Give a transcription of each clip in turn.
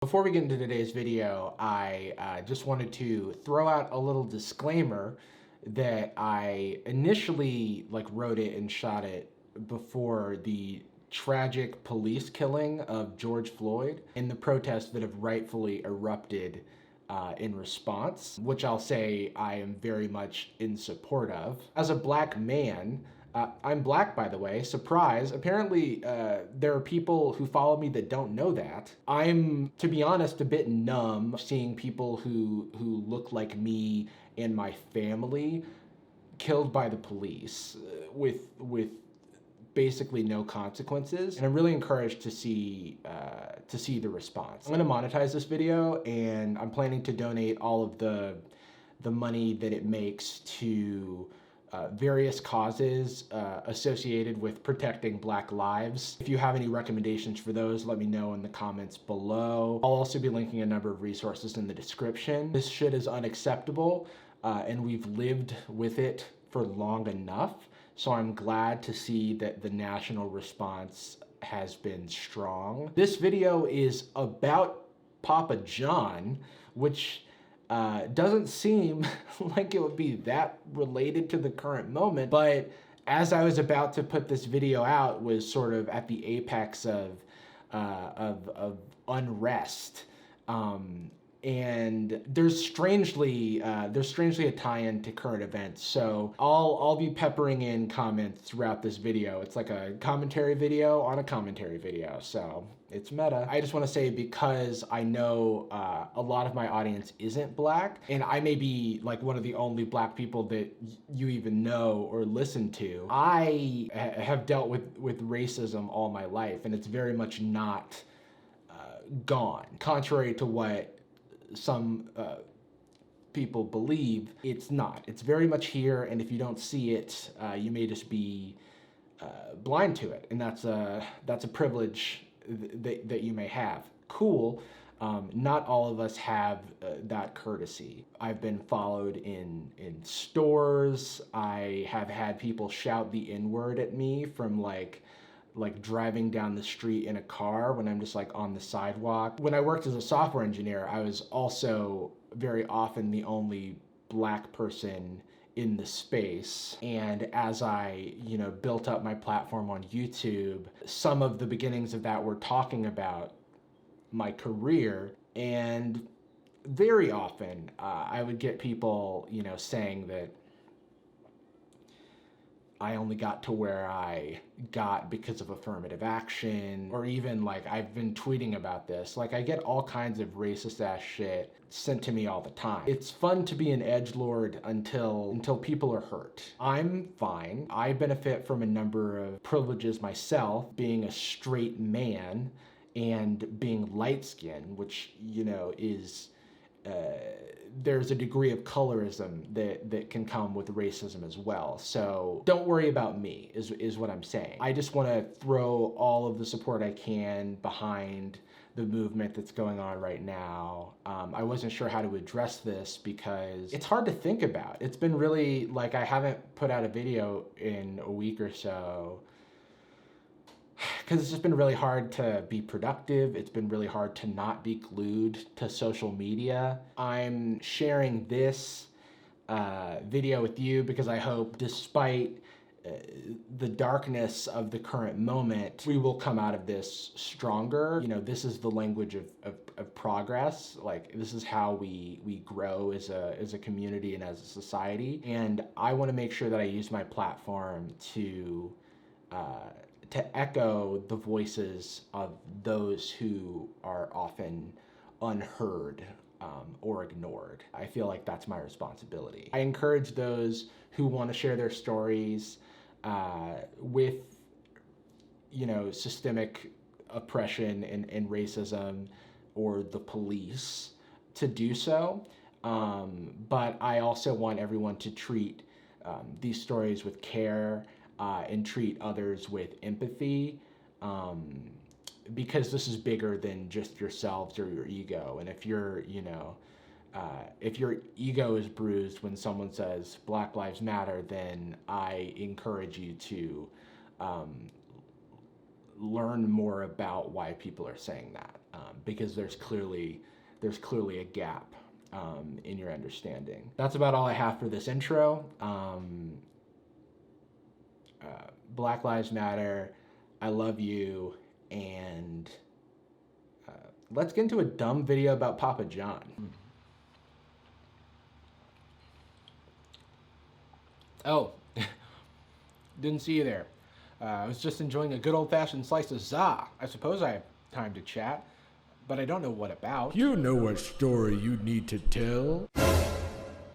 Before we get into today's video, I just wanted to throw out a little disclaimer that I initially wrote it and shot it before the tragic police killing of George Floyd and the protests that have rightfully erupted in response, which I'll say I am very much in support of. As a black man, I'm black, by the way. Surprise. Apparently, there are people who follow me that don't know that. I'm, to be honest, a bit numb seeing people who look like me and my family killed by the police with basically no consequences. And I'm really encouraged to see the response. I'm gonna monetize this video, and I'm planning to donate all of the money that it makes to various causes associated with protecting Black lives. If you have any recommendations for those, let me know in the comments below. I'll also be linking a number of resources in the description. This shit is unacceptable, and we've lived with it for long enough. So I'm glad to see that the national response has been strong. This video is about Papa John, which doesn't seem like it would be that related to the current moment, but as I was about to put this video out was sort of at the apex of unrest. And there's strangely a tie-in to current events. So I'll be peppering in comments throughout this video. It's like a commentary video on a commentary video. So it's meta. I just want to say, because I know a lot of my audience isn't black, and I may be like one of the only black people that you even know or listen to, I have dealt with racism all my life, and it's very much not gone. Contrary to what some people believe, it's not. It's very much here, and if you don't see it, you may just be blind to it, and that's a privilege that you may have. Cool. Not all of us have that courtesy. I've been followed in stores. I have had people shout the N-word at me from like driving down the street in a car when I'm just on the sidewalk. When I worked as a software engineer, I was also very often the only black person in the space. And as I, built up my platform on YouTube, some of the beginnings of that were talking about my career. And very often I would get people, saying that I only got to where I got because of affirmative action, or even I've been tweeting about this. I get all kinds of racist ass shit sent to me all the time. It's fun to be an edgelord until people are hurt. I'm fine. I benefit from a number of privileges myself, being a straight man and being light-skinned, which, is there's a degree of colorism that can come with racism as well. So don't worry about me is what I'm saying. I just want to throw all of the support I can behind the movement that's going on right now. I wasn't sure how to address this because it's hard to think about. It's been really, I haven't put out a video in a week or so, because it's just been really hard to be productive. It's been really hard to not be glued to social media. I'm sharing this video with you because I hope, despite the darkness of the current moment, we will come out of this stronger. This is the language of progress. This is how we grow as a community and as a society. And I want to make sure that I use my platform to echo the voices of those who are often unheard or ignored. I feel like that's my responsibility. I encourage those who want to share their stories with, systemic oppression and racism or the police to do so. But I also want everyone to treat these stories with care and treat others with empathy, because this is bigger than just yourselves or your ego. And if your ego is bruised when someone says Black Lives Matter, then I encourage you to learn more about why people are saying that. because there's clearly a gap in your understanding. That's about all I have for this intro. Black Lives Matter, I love you, and let's get into a dumb video about Papa John. Oh, didn't see you there. I was just enjoying a good old-fashioned slice of za. I suppose I have time to chat, but I don't know what about. You know what story you need to tell?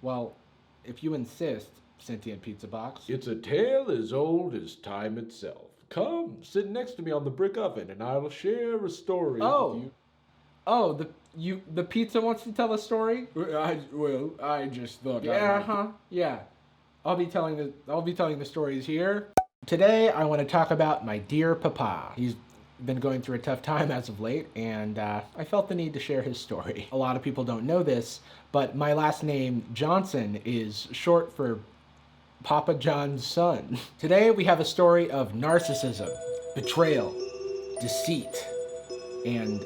Well, if you insist, Sentient Pizza Box. It's a tale as old as time itself. Come, sit next to me on the brick oven and I'll share a story with you. Oh, the pizza wants to tell a story? I just thought Yeah. I'll be telling the stories here. Today I want to talk about my dear papa. He's been going through a tough time as of late, and I felt the need to share his story. A lot of people don't know this, but my last name, Johnson, is short for Papa John's son. Today we have a story of narcissism, betrayal, deceit, and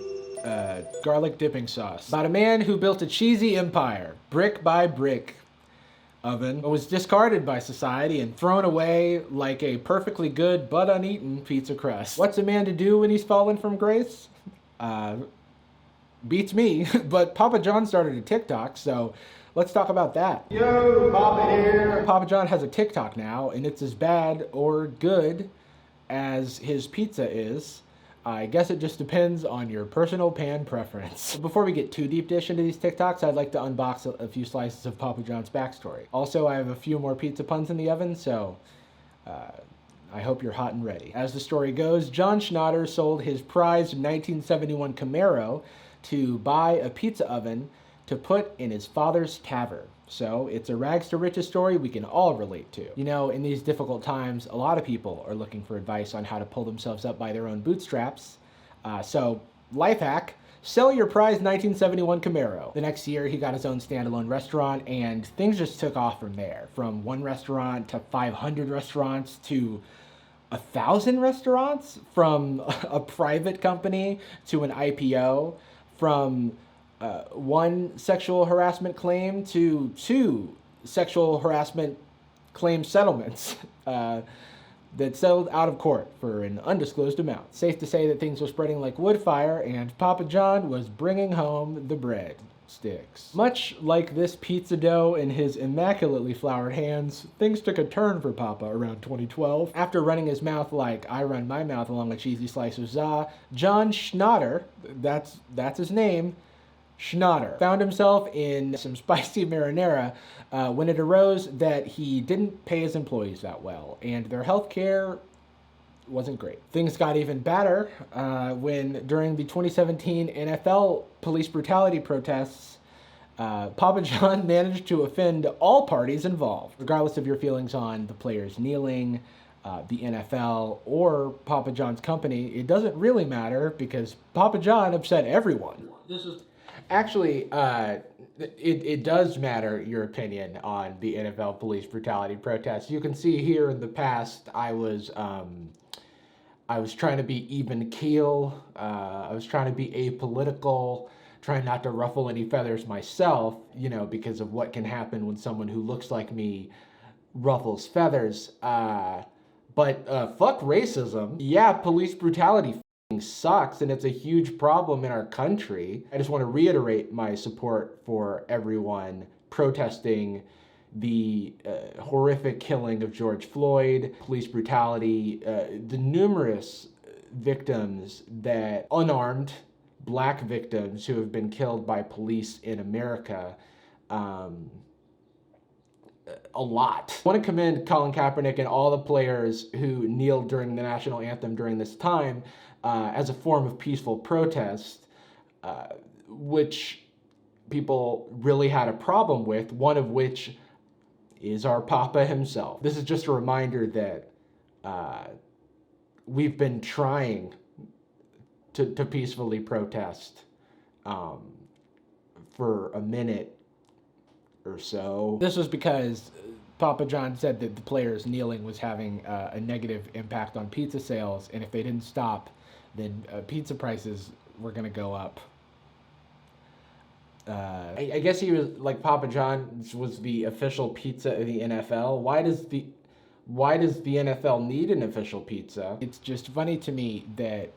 garlic dipping sauce. About a man who built a cheesy empire, brick by brick, oven, was discarded by society and thrown away like a perfectly good but uneaten pizza crust. What's a man to do when he's fallen from grace? Beats me, but Papa John started a TikTok, so let's talk about that. Yo, Papa here! Papa John has a TikTok now, and it's as bad or good as his pizza is. I guess it just depends on your personal pan preference. Before we get too deep dish into these TikToks, I'd like to unbox a few slices of Papa John's backstory. Also, I have a few more pizza puns in the oven, so I hope you're hot and ready. As the story goes, John Schnatter sold his prized 1971 Camaro to buy a pizza oven to put in his father's tavern. So it's a rags to riches story we can all relate to. You know, in these difficult times, a lot of people are looking for advice on how to pull themselves up by their own bootstraps. So, life hack, sell your prized 1971 Camaro. The next year, he got his own standalone restaurant, and things just took off from there. From one restaurant to 500 restaurants to 1,000 restaurants, from a private company to an IPO, from one sexual harassment claim to 2 sexual harassment claim settlements that settled out of court for an undisclosed amount. Safe to say that things were spreading like wood fire, and Papa John was bringing home the bread sticks. Much like this pizza dough in his immaculately floured hands, things took a turn for Papa around 2012. After running his mouth like I run my mouth along a cheesy slice of za, John Schnatter, that's his name, Schnatter, found himself in some spicy marinara when it arose that he didn't pay his employees that well, and their health care wasn't great. Things got even badder when, during the 2017 NFL police brutality protests, Papa John managed to offend all parties involved. Regardless of your feelings on the players kneeling, the NFL, or Papa John's company, it doesn't really matter because Papa John upset everyone. Actually, it does matter your opinion on the NFL police brutality protests. You can see here in the past, I was trying to be even keel. I was trying to be apolitical, trying not to ruffle any feathers myself, you know, because of what can happen when someone who looks like me ruffles feathers. But fuck racism. Yeah, police brutality sucks, and it's a huge problem in our country. I just want to reiterate my support for everyone protesting the horrific killing of George Floyd, police brutality, the numerous victims, that unarmed black victims who have been killed by police in America. A lot. I want to commend Colin Kaepernick and all the players who kneeled during the national anthem during this time as a form of peaceful protest, which people really had a problem with, one of which is our Papa himself. This is just a reminder that we've been trying to peacefully protest for a minute or so. This was because Papa John said that the players kneeling was having a negative impact on pizza sales, and if they didn't stop, then pizza prices were gonna go up. I guess he was like Papa John's was the official pizza of the NFL. Why does the NFL need an official pizza? It's just funny to me that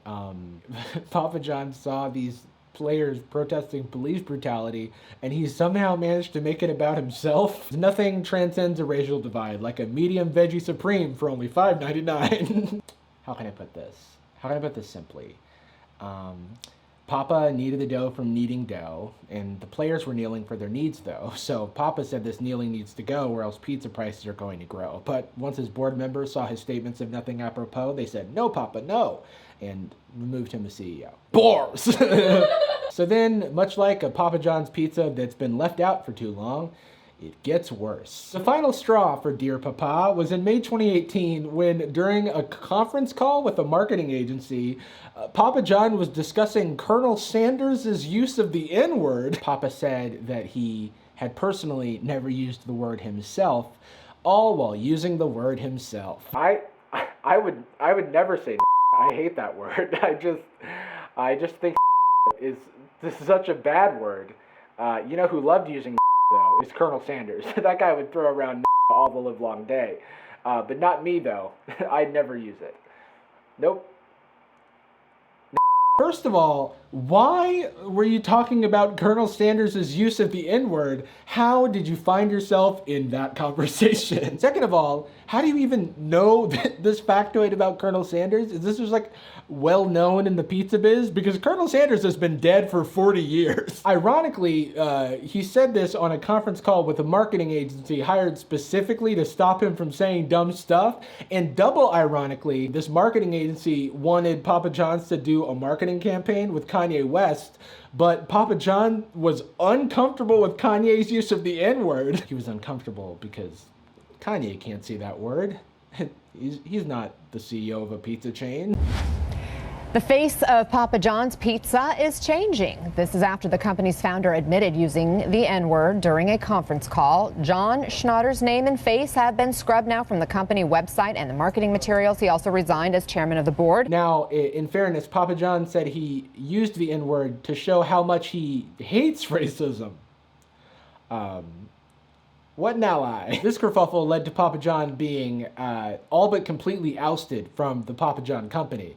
Papa John saw these players protesting police brutality, and he somehow managed to make it about himself. Nothing transcends a racial divide, like a medium veggie supreme for only $5.99. How can I put this? How can I put this simply? Papa needed the dough from kneading dough, and the players were kneeling for their needs, though. So Papa said this kneeling needs to go, or else pizza prices are going to grow. But once his board members saw his statements of nothing apropos, they said, "No, Papa, no," and removed him as CEO. Bars! So then, much like a Papa John's pizza that's been left out for too long, it gets worse. The final straw for Dear Papa was in May 2018 when, during a conference call with a marketing agency, Papa John was discussing Colonel Sanders' use of the N-word. Papa said that he had personally never used the word himself, all while using the word himself. I would never say I hate that word. I just think this is such a bad word. You know who loved using though is Colonel Sanders. That guy would throw around all the livelong day. But not me though. I'd never use it. Nope. First of all, why were you talking about Colonel Sanders' use of the N-word? How did you find yourself in that conversation? Second of all, how do you even know this factoid about Colonel Sanders? Is this just like well known in the pizza biz? Because Colonel Sanders has been dead for 40 years. Ironically, he said this on a conference call with a marketing agency hired specifically to stop him from saying dumb stuff. And double ironically, this marketing agency wanted Papa John's to do a marketing campaign with Kanye West, but Papa John was uncomfortable with Kanye's use of the N-word. He was uncomfortable because Kanye can't say that word. He's not the CEO of a pizza chain. The face of Papa John's Pizza is changing. This is after the company's founder admitted using the N-word during a conference call. John Schnatter's name and face have been scrubbed now from the company website and the marketing materials. He also resigned as chairman of the board. Now, in fairness, Papa John said he used the N-word to show how much he hates racism. What now, This kerfuffle led to Papa John being all but completely ousted from the Papa John company.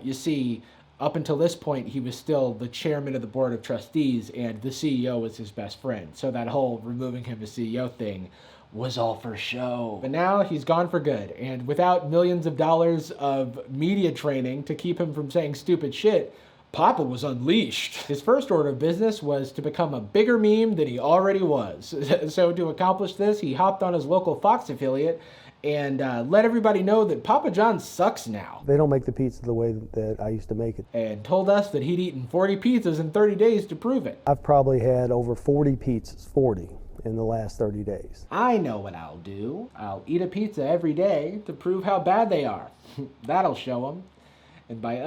You see, up until this point, he was still the chairman of the board of trustees, and the CEO was his best friend. So that whole removing him as CEO thing was all for show. But now he's gone for good, and without millions of dollars of media training to keep him from saying stupid shit, Papa was unleashed. His first order of business was to become a bigger meme than he already was. So to accomplish this, he hopped on his local Fox affiliate and let everybody know that Papa John sucks now. They don't make the pizza the way that I used to make it. And told us that he'd eaten 40 pizzas in 30 days to prove it. I've probably had over 40 pizzas, 40, in the last 30 days. I know what I'll do. I'll eat a pizza every day to prove how bad they are. That'll show them. And by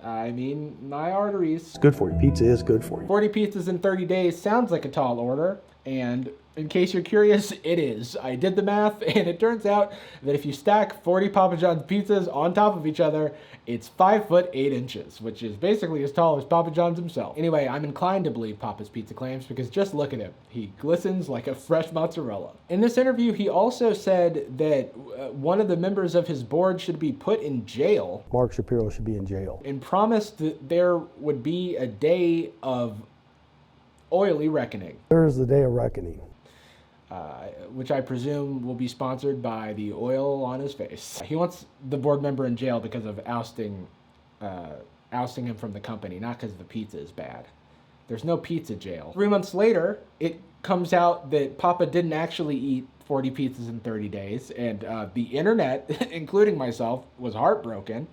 I mean my arteries. It's good for you. Pizza is good for you. 40 pizzas in 30 days sounds like a tall order, and in case you're curious, it is. I did the math, and it turns out that if you stack 40 Papa John's pizzas on top of each other, it's 5 foot 8 inches, which is basically as tall as Papa John's himself. Anyway, I'm inclined to believe Papa's pizza claims because just look at him. He glistens like a fresh mozzarella. In this interview, he also said that one of the members of his board should be put in jail. Mark Shapiro should be in jail. And promised that there would be a day of oily reckoning. There's the day of reckoning. Which I presume will be sponsored by the oil on his face. He wants the board member in jail because of ousting him from the company, not because the pizza is bad. There's no pizza jail. 3 months later, it comes out that Papa didn't actually eat 40 pizzas in 30 days, and the internet, including myself, was heartbroken.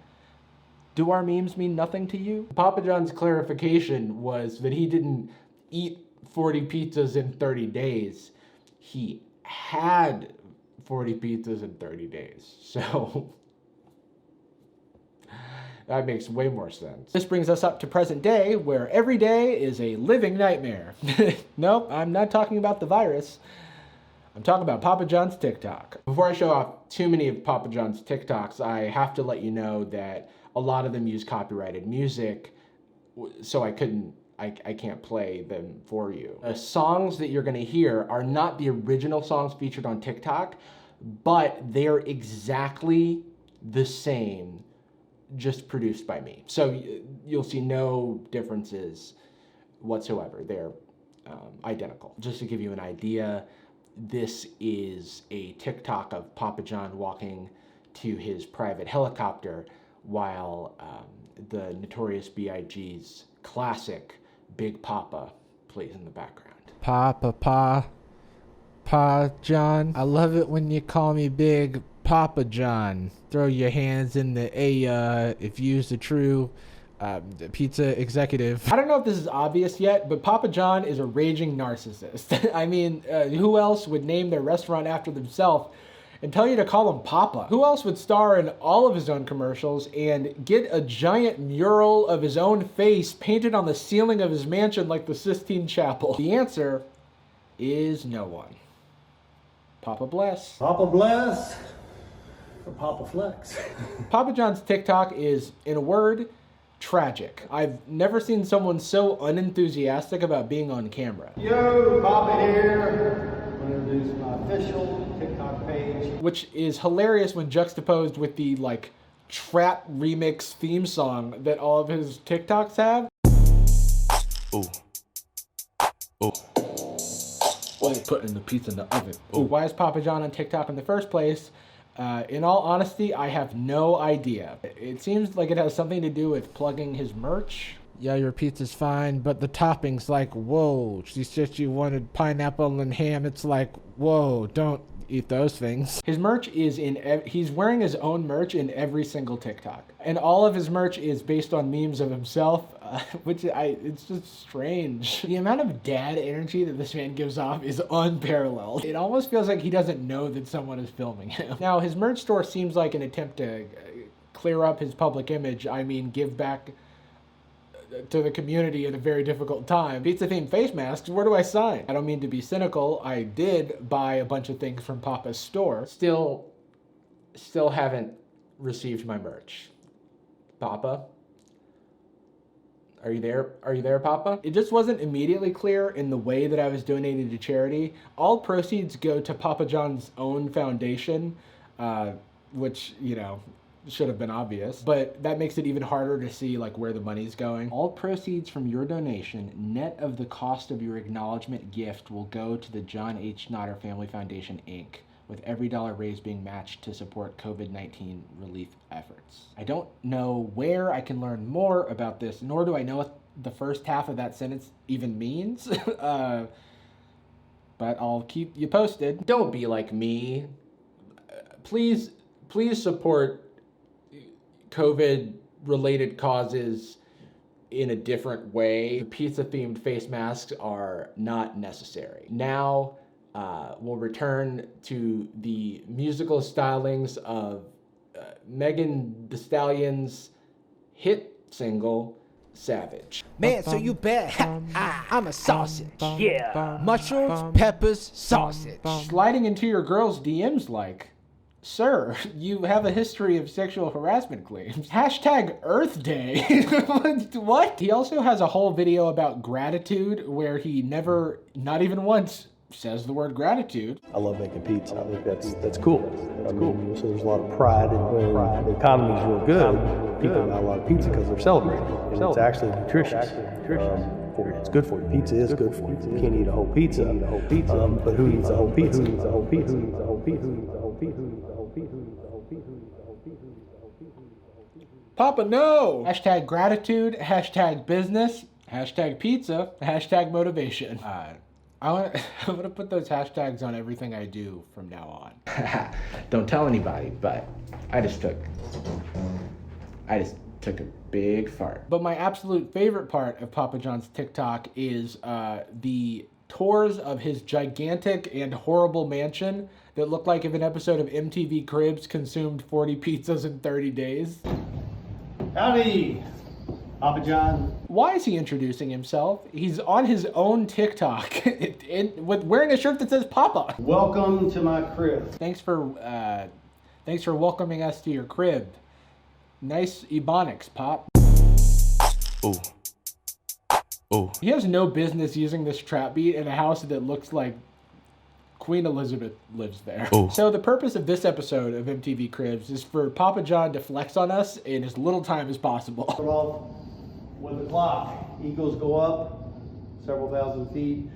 Do our memes mean nothing to you? Papa John's clarification was that he didn't eat 40 pizzas in 30 days. He had 40 pizzas in 30 days. So that makes way more sense. This brings us up to present day, where every day is a living nightmare. Nope, I'm not talking about the virus. I'm talking about Papa John's TikTok. Before I show off too many of Papa John's TikToks, I have to let you know that a lot of them use copyrighted music. so I can't play them for you. The songs that you're gonna hear are not the original songs featured on TikTok, but they're exactly the same, just produced by me. So you'll see no differences whatsoever. They're identical. Just to give you an idea, this is a TikTok of Papa John walking to his private helicopter while the Notorious B.I.G.'s classic Big Papa plays in the background. Pa John. I love it when you call me Big Papa John. Throw your hands in the air if you's the true pizza executive. I don't know if this is obvious yet, but Papa John is a raging narcissist. I mean, who else would name their restaurant after themselves and tell you to call him Papa? Who else would star in all of his own commercials and get a giant mural of his own face painted on the ceiling of his mansion like the Sistine Chapel? The answer is no one. Papa bless. Papa bless or Papa flex. Papa John's TikTok is, in a word, tragic. I've never seen someone so unenthusiastic about being on camera. Yo, Papa here. I'm going to introduce my official TikTok page. Which is hilarious when juxtaposed with the trap remix theme song that all of his TikToks have. Ooh. Ooh. Putting the pizza in the oven. Ooh. Why is Papa John on TikTok in the first place? In all honesty, I have no idea. It seems like it has something to do with plugging his merch. Yeah, your pizza's fine, but the topping's like, whoa. She said she wanted pineapple and ham. It's like, whoa, don't eat those things. His merch is he's wearing his own merch in every single TikTok. And all of his merch is based on memes of himself, it's just strange. The amount of dad energy that this man gives off is unparalleled. It almost feels like he doesn't know that someone is filming him. Now, his merch store seems like an attempt to clear up his public image. I mean, give back to the community at a very difficult time. Pizza-themed face masks, where do I sign? I don't mean to be cynical. I did buy a bunch of things from Papa's store. Still haven't received my merch. Papa? Are you there? Are you there, Papa? It just wasn't immediately clear in the way that I was donating to charity. All proceeds go to Papa John's own foundation, which, should have been obvious, but that makes it even harder to see where the money's going. All proceeds from your donation, net of the cost of your acknowledgement gift, will go to the John H. Schnatter Family Foundation, Inc., with every dollar raised being matched to support COVID-19 relief efforts. I don't know where I can learn more about this, nor do I know what the first half of that sentence even means, but I'll keep you posted. Don't be like me. Please support COVID-related causes in a different way. The pizza-themed face masks are not necessary. Now, we'll return to the musical stylings of Megan Thee Stallion's hit single, Savage. Man, so you bet. I'm a sausage. Yeah. Mushrooms, peppers, sausage. Sliding into your girl's DMs like, sir, you have a history of sexual harassment claims. Hashtag Earth Day. What? He also has a whole video about gratitude where he never, not even once, says the word gratitude. I love making pizza. I think that's cool. So there's a lot of pride in the economy's real good. People got a lot of pizza because they're celebrating. And it's actually nutritious. It's good for you. Pizza is good for you. You can't eat a whole pizza. But who eats a whole pizza? Papa, no! Hashtag gratitude, hashtag business, hashtag pizza, hashtag motivation. I'm gonna put those hashtags on everything I do from now on. Don't tell anybody, but I just took a big fart. But my absolute favorite part of Papa John's TikTok is the tours of his gigantic and horrible mansion that look like if an episode of MTV Cribs consumed 40 pizzas in 30 days. Howdy, Papa John. Why is he introducing himself? He's on his own TikTok with wearing a shirt that says Papa. Welcome to my crib. Thanks for welcoming us to your crib. Nice ebonics, Pop. Ooh. Oh. He has no business using this trap beat in a house that looks like Queen Elizabeth lives there. Oh. So the purpose of this episode of MTV Cribs is for Papa John to flex on us in as little time as possible. Start off with the clock. Eagles go up several thousand feet.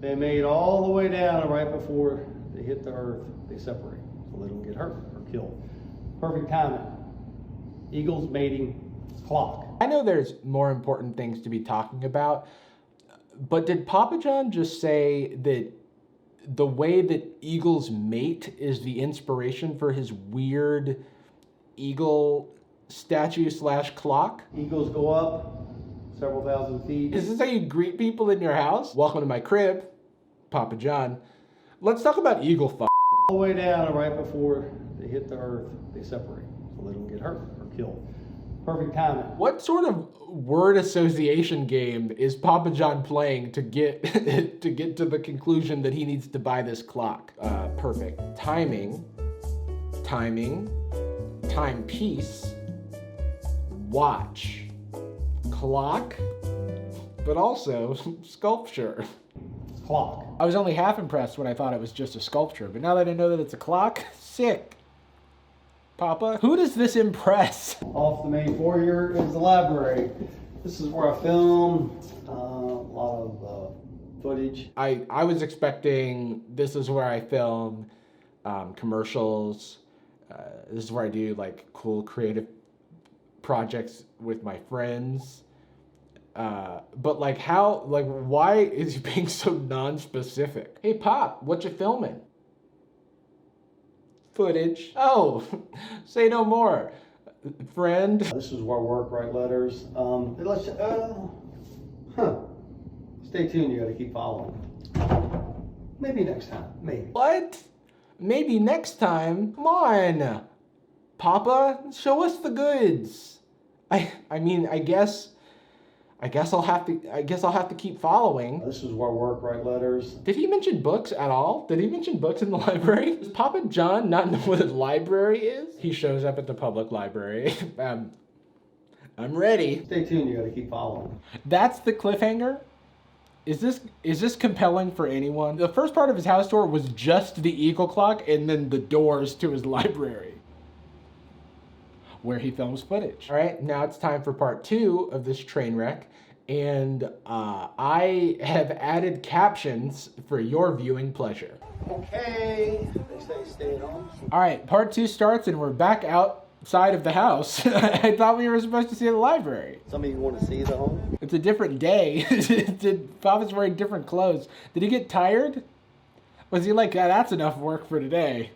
They mate all the way down, and right before they hit the earth, they separate so they don't get hurt or killed. Perfect timing. Eagles mating clock. I know there's more important things to be talking about, but did Papa John just say that the way that eagles mate is the inspiration for his weird eagle statue / clock? Eagles go up several thousand feet. Is this how you greet people in your house? Welcome to my crib, Papa John. Let's talk about eagle fuck. All the way down, and right before they hit the earth, they separate so they don't get hurt or killed. Perfect timing. What sort of word association game is Papa John playing to get to the conclusion that he needs to buy this clock? Perfect. Timing, timepiece, watch, clock, but also sculpture. Clock. I was only half impressed when I thought it was just a sculpture, but now that I know that it's a clock, sick. Papa, who does this impress? Off the main foyer is the library. This is where I film a lot of footage. I was expecting this is where I film commercials. This is where I do like cool creative projects with my friends. But like why is he being so non-specific? Hey Pop, what you filming? Footage. Oh, say no more, friend. This is where I work, write letters. Stay tuned, you gotta keep following. Maybe next time, maybe. What? Maybe next time? Come on, Papa, show us the goods. I mean, I guess I'll have to keep following. This is where I work, write letters. Did he mention books at all? Did he mention books in the library? Does Papa John not know what a library is? He shows up at the public library. I'm ready. Stay tuned, you gotta keep following. That's the cliffhanger? Is this compelling for anyone? The first part of his house tour was just the eagle clock and then the doors to his library, where he films footage. All right, now it's time for part 2 of this train wreck, and I have added captions for your viewing pleasure. Okay, they say stay at home. All right, part 2 starts, and we're back outside of the house. I thought we were supposed to see the library. Some of you want to see the home? It's a different day. Papa's wearing different clothes. Did he get tired? Was he like, that's enough work for today?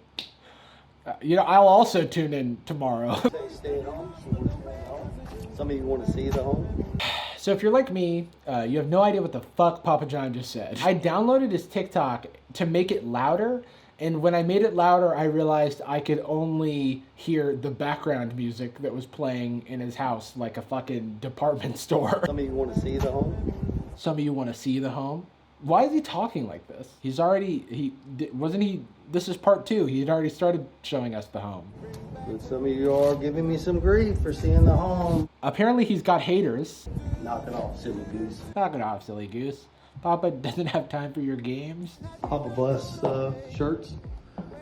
I'll also tune in tomorrow. Stay at home. Some of you want to see the home? So if you're like me, you have no idea what the fuck Papa John just said. I downloaded his TikTok to make it louder, and when I made it louder, I realized I could only hear the background music that was playing in his house like a fucking department store. Some of you want to see the home? Some of you want to see the home? Why is he talking like this? This is part 2. He had already started showing us the home. And some of you are giving me some grief for seeing the home. Apparently he's got haters. Knock it off, silly goose. Knock it off, silly goose. Papa doesn't have time for your games. Papa bless shirts.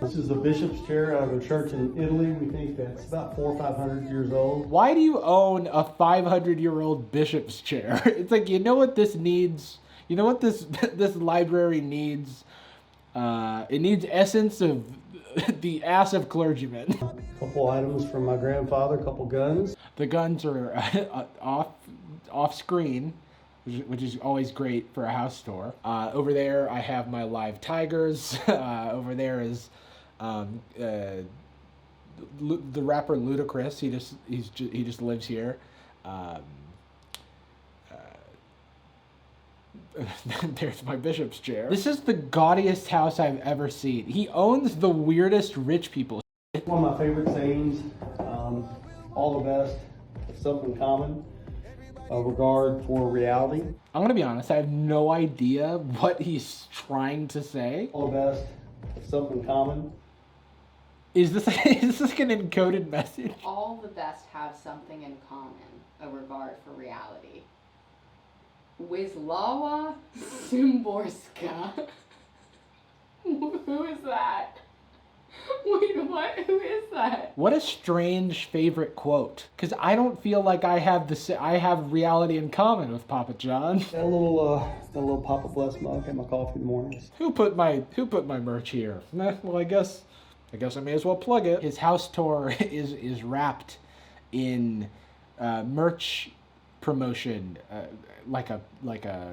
This is a bishop's chair out of a church in Italy. We think that's about 400 or 500 years old. Why do you own a 500-year-old bishop's chair? It's like, you know what this needs? You know what this library needs? It needs essence of the ass of clergymen. A couple items from my grandfather, a couple guns. The guns are off screen, which is always great for a house store. Over there, I have my live tigers. Over there is the rapper Ludacris. He just lives here. There's my bishop's chair. This is the gaudiest house I've ever seen. He owns the weirdest rich people. One of my favorite sayings, all the best, something common, a regard for reality. I'm gonna be honest, I have no idea what he's trying to say. All the best, something common. Is this like an encoded message? All the best have something in common, a regard for reality. Wisława Szymborska. Who is that? Wait, what? Who is that? What a strange favorite quote. Because I don't feel like I have reality in common with Papa John. Got a little Papa Bless mug at my coffee in the mornings. Who put my merch here? Well, I guess I may as well plug it. His house tour is wrapped in merch promotion, like a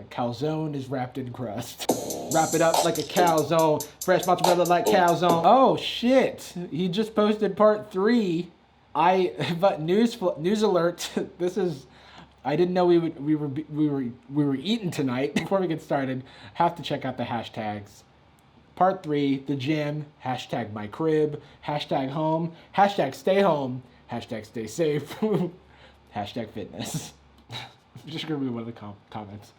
calzone is wrapped in crust. Wrap it up like a calzone, fresh mozzarella like calzone. Oh shit! He just posted part 3. But news alert. This is. I didn't know we were eating tonight. Before we get started, have to check out the hashtags. Part 3, the gym, hashtag my crib, hashtag home, hashtag stay home, hashtag stay safe, hashtag fitness. I'm just gonna read one of the comments.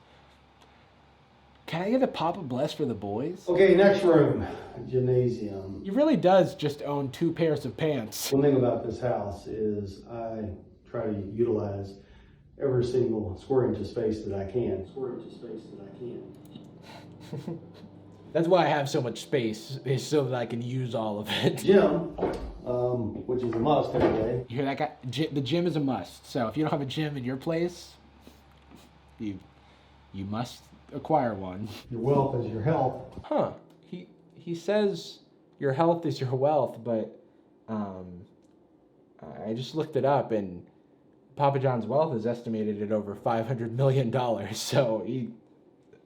Can I get a Papa Bless for the boys? Okay, next room, gymnasium. He really does just own 2 pairs of pants. One thing about this house is I try to utilize every single square inch of space that I can. That's why I have so much space, is so that I can use all of it. Gym, which is a must every day. You hear that guy? The gym is a must. So if you don't have a gym in your place, you must acquire one. Your wealth is your health. Huh. He says your health is your wealth, but I just looked it up, and Papa John's wealth is estimated at over $500 million, so he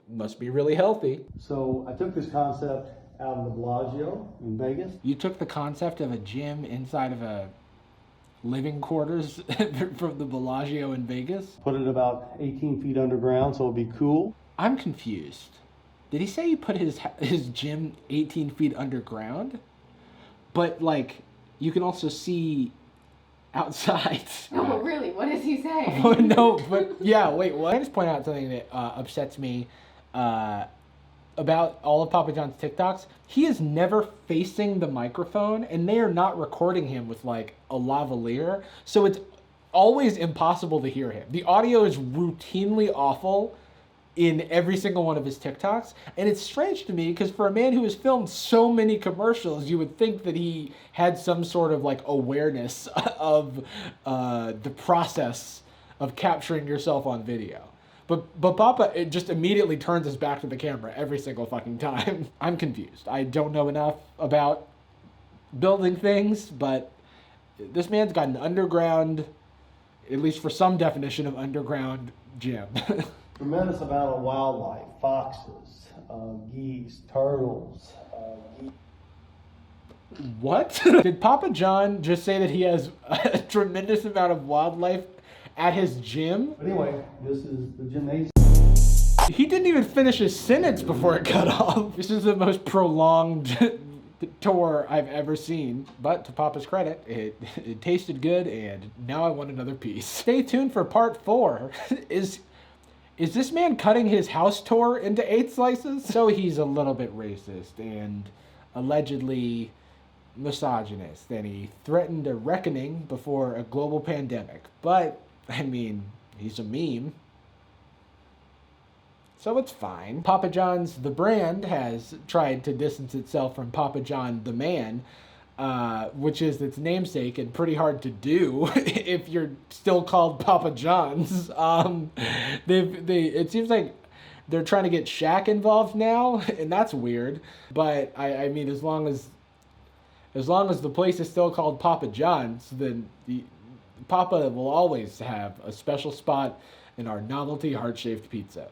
must be really healthy. So I took this concept out of the Bellagio in Vegas. You took the concept of a gym inside of a living quarters from the Bellagio in Vegas? Put it about 18 feet underground so it'll be cool. I'm confused. Did he say he put his gym 18 feet underground? But, like, you can also see outside. No, really, what does he say? Oh, no, but, yeah, wait, what? I just point out something that upsets me about all of Papa John's TikToks. He is never facing the microphone, and they are not recording him with, like, a lavalier, so it's always impossible to hear him. The audio is routinely awful in every single one of his TikToks, and it's strange to me because for a man who has filmed so many commercials, you would think that he had some sort of like awareness of the process of capturing yourself on video. But Papa, it just immediately turns his back to the camera every single fucking time. I'm confused. I don't know enough about building things, but this man's got an underground, at least for some definition of underground, gym. Tremendous amount of wildlife, foxes, geese, turtles. What? Did Papa John just say that he has a tremendous amount of wildlife at his gym? But anyway, this is the gymnasium. He didn't even finish his sentence before it cut off. This is the most prolonged tour I've ever seen. But to Papa's credit, it tasted good, and now I want another piece. Stay tuned for part 4. Is this man cutting his house tour into 8 slices? So he's a little bit racist and allegedly misogynist, and he threatened a reckoning before a global pandemic. But, I mean, he's a meme, so it's fine. Papa John's, the brand, has tried to distance itself from Papa John, the man, which is its namesake and pretty hard to do if you're still called Papa John's. It seems like they're trying to get Shaq involved now, and that's weird. But I mean, as long as the place is still called Papa John's, then Papa will always have a special spot in our novelty heart-shaped pizza.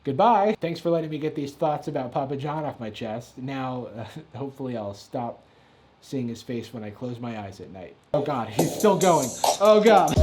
Goodbye. Thanks for letting me get these thoughts about Papa John off my chest. Now, hopefully I'll stop seeing his face when I close my eyes at night. Oh God, he's still going. Oh God.